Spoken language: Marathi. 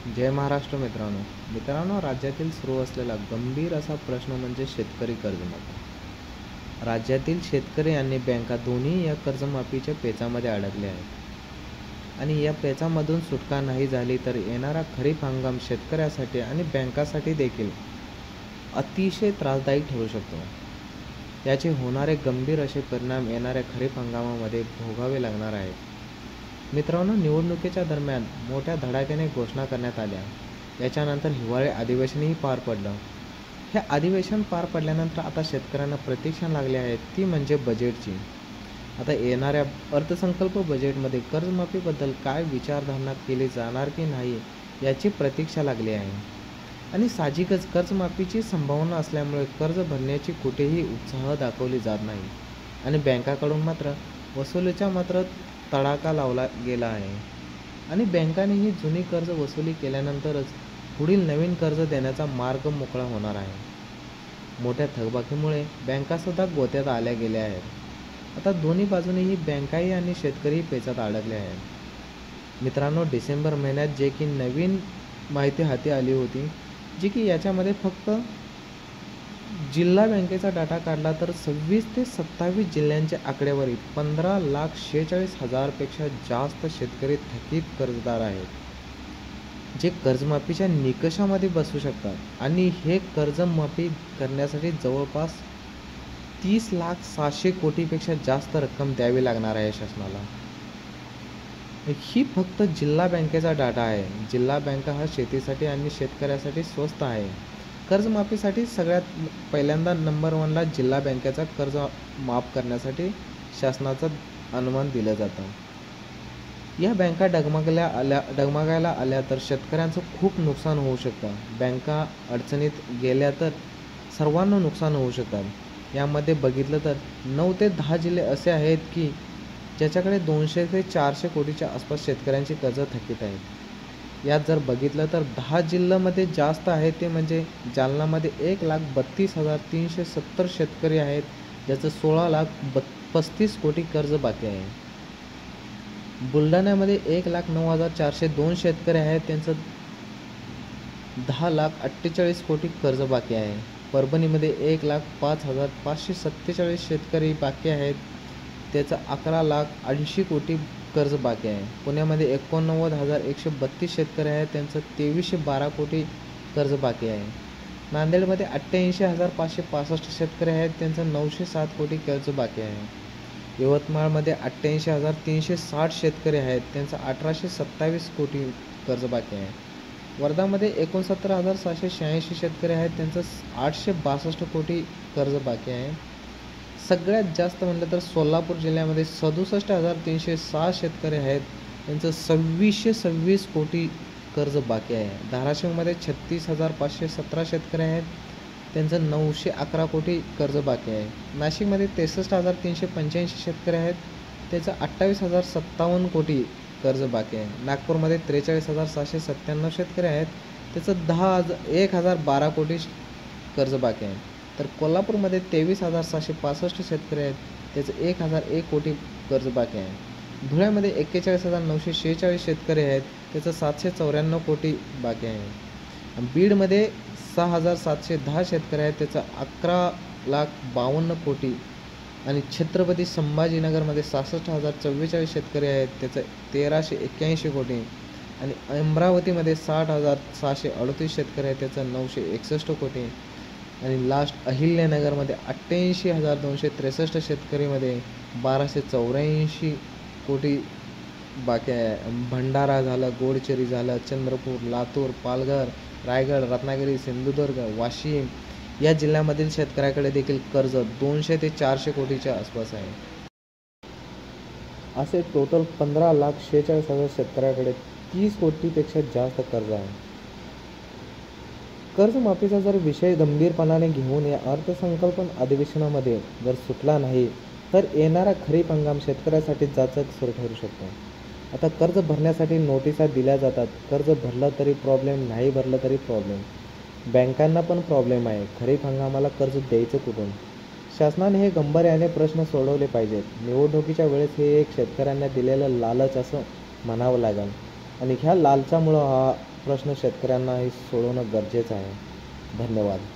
जय महाराष्ट्र मित्रांनो, राज्यातील सुरू असलेला गंभीर असा प्रश्न म्हणजे शेतकरी कर्जमाफी। राज्यातील शेतकरी आणि बँका दोन्ही या कर्जमाफीच्या पेचामध्ये अडकले आहेत आणि या पेचामधून सुटका नाही झाली तर येणारा खरीप हंगाम शेतकऱ्यासाठी आणि बँकांसाठी देखील अतिशय त्रासदायक ठरू शकतो। याचे होणारे गंभीर असे परिणाम येणाऱ्या खरीप हंगामामध्ये भोगावे लागणार आहेत। मित्रांनो, निवडणुकीच्या दरम्यान मोठ्या धडाक्याने घोषणा करण्यात आल्या। याच्यानंतर हिवाळी अधिवेशनही पार पडलं। हे अधिवेशन पार पडल्यानंतर आता शेतकऱ्यांना प्रतीक्षा लागली आहे, ती म्हणजे बजेटची। आता येणाऱ्या अर्थसंकल्प बजेटमध्ये कर्जमाफीबद्दल काय विचारधारणा केली जाणार की नाही याची प्रतीक्षा लागली आहे। आणि साहजिकच कर्जमाफीची संभावना असल्यामुळे कर्ज भरण्याची कुठेही उत्साह दाखवली जात नाही आणि बँकाकडून मात्र वसुलीचा तडाखा लावला गेला आहे आणि बँकांनीही जुनी कर्ज वसुली केल्यानंतरच पुढील नवीन कर्ज देण्याचा मार्ग मोकळा होणार आहे। मोठ्या थकबाकीमुळे बँकासुद्धा गोत्यात आल्या गेल्या आहेत। आता दोन्ही बाजूनेही बँकाही आणि शेतकरीही पेचात अडकले आहेत। मित्रांनो, डिसेंबर महिन्यात जे की नवीन माहिती हाती आली होती, जी की याच्यामध्ये फक्त जिल्हा बँकेचा डाटा काढला तर 26 ते 27 जिल्ह्यांची आकडेवारी 15,46,000 पेक्षा जास्त शेतकरी थकीत कर्जदार आहेत, जे कर्जमाफीच्या निकषामध्ये बसू शकतात आणि हे कर्जमाफी करण्यासाठी जवळपास 30,600 कोटीपेक्षा जास्त रक्कम द्यावी लागणार आहे शासनाला। ही फक्त जिल्हा बँकेचा डाटा आहे। जिल्हा बँका हा शेतीसाठी आणि शेतकऱ्यासाठी स्वस्त आहे। कर्जमाफीसाठी सगळ्यात पहिल्यांदा नंबर 1ला जिल्हा बँकेचा कर्ज माफ करण्यासाठी शासनाचं अनुमान दिलं जातं। या बँका डगमगायला आल्या तर शेतकऱ्यांचं खूप नुकसान होऊ शकतं। बँका अडचणीत गेल्या तर सर्वांना नुकसान होऊ शकतात। यामध्ये बघितलं तर 9 ते 10 जिल्हे असे आहेत की ज्याच्याकडे 200 ते 400 कोटीच्या आसपास शेतकऱ्यांची कर्ज थकीत आहेत। यात जर बघितलं तर 10 जिल्ह्यामध्ये जास्त आहे ते म्हणजे जालनामध्ये 1,32,370 शेतकरी आहेत, ज्याचं 16,35 कोटी कर्ज बाकी आहे। बुलढाण्यामध्ये 1,09,402 शेतकरी आहेत, त्यांचं 10,48,000 कोटी कर्ज बाकी आहे। परभणीमध्ये 1,05,547 शेतकरी बाकी आहेत, त्याचं 11,80,000 कोटी कर्ज बाकी आहे। पुण्यामध्ये 89,132 शेतकरी आहेत, त्यांचं 2,312 कोटी कर्ज बाकी आहे। नांदेडमध्ये 88,565 शेतकरी आहेत, त्यांचं 907 कोटी कर्ज बाकी आहे। यवतमाळमध्ये 88,360 शेतकरी आहेत, त्यांचं 1,827 कोटी कर्ज बाकी आहे। वर्धामध्ये 69,786 शेतकरी आहेत, त्यांचं 862 कोटी कर्ज बाकी आहे। सगळ्यात जास्त म्हटलं तर सोलापूर जिल्ह्यामध्ये 67,306 शेतकरी आहेत, त्यांचं 2,626 कोटी कर्ज बाकी आहे। धाराशिवमध्ये 36,517 शेतकरी आहेत, त्यांचं 911 कोटी कर्ज बाकी आहे। नाशिकमध्ये 63,385 शेतकरी आहेत, त्याचं 28,057 कोटी कर्ज बाकी आहे। नागपूरमध्ये 43,797 शेतकरी आहेत, त्याचं 1,012 कोटी कर्ज बाकी आहे। तर कोल्हापूरमध्ये 23,765 शेतकरी आहेत, त्याचं 1,001 कोटी कर्ज बाकी आहे। धुळ्यामध्ये 41,946 शेतकरी आहेत, त्याचं 794 कोटी बाकी आहे। बीडमध्ये 6,710 शेतकरी आहेत, त्याचं 11,52 कोटी आणि छत्रपती संभाजीनगरमध्ये 66,044 शेतकरी आहेत, त्याचं 1,381 कोटी आणि अमरावतीमध्ये 60,638 शेतकरी आहेत, त्याचं 961 कोटी आणि लास्ट अहिल्यानगरमध्ये 88,263 शेतकरीमध्ये 1,284 कोटी बाकी आहे। भंडारा झालं, गोडचिरी झालं, चंद्रपूर, लातूर, पालघर, रायगड, रत्नागिरी, सिंधुदुर्ग, वाशिम या जिल्ह्यामधील शेतकऱ्याकडे देखील कर्ज 200 ते 400 कोटीच्या आसपास आहे। असे टोटल 15,46,000 शेतकऱ्याकडे 30 कोटीपेक्षा जास्त कर्ज आहे। कर्जमाफीचा जर विषय गंभीरपणाने घेऊन या अर्थसंकल्प अधिवेशनामध्ये जर सुटला नाही तर येणारा खरीप हंगाम शेतकऱ्यासाठी जाचक सुरू ठरू शकतो। आता कर्ज भरण्यासाठी नोटिसा दिल्या जातात, कर्ज भरलं तरी प्रॉब्लेम, नाही भरलं तरी प्रॉब्लेम। बँकांना पण प्रॉब्लेम आहे, खरीप हंगामाला कर्ज द्यायचं कुठून? शासनाने हे गांभीर्याने प्रश्न सोडवले पाहिजेत। निवडणुकीच्या वेळेस हे एक शेतकऱ्यांना दिलेलं लालच असं म्हणावं लागेल आणि ह्या लालचामुळं हा प्रश्न शेतकऱ्यांनाही सोडवणं गरजेचं आहे. धन्यवाद.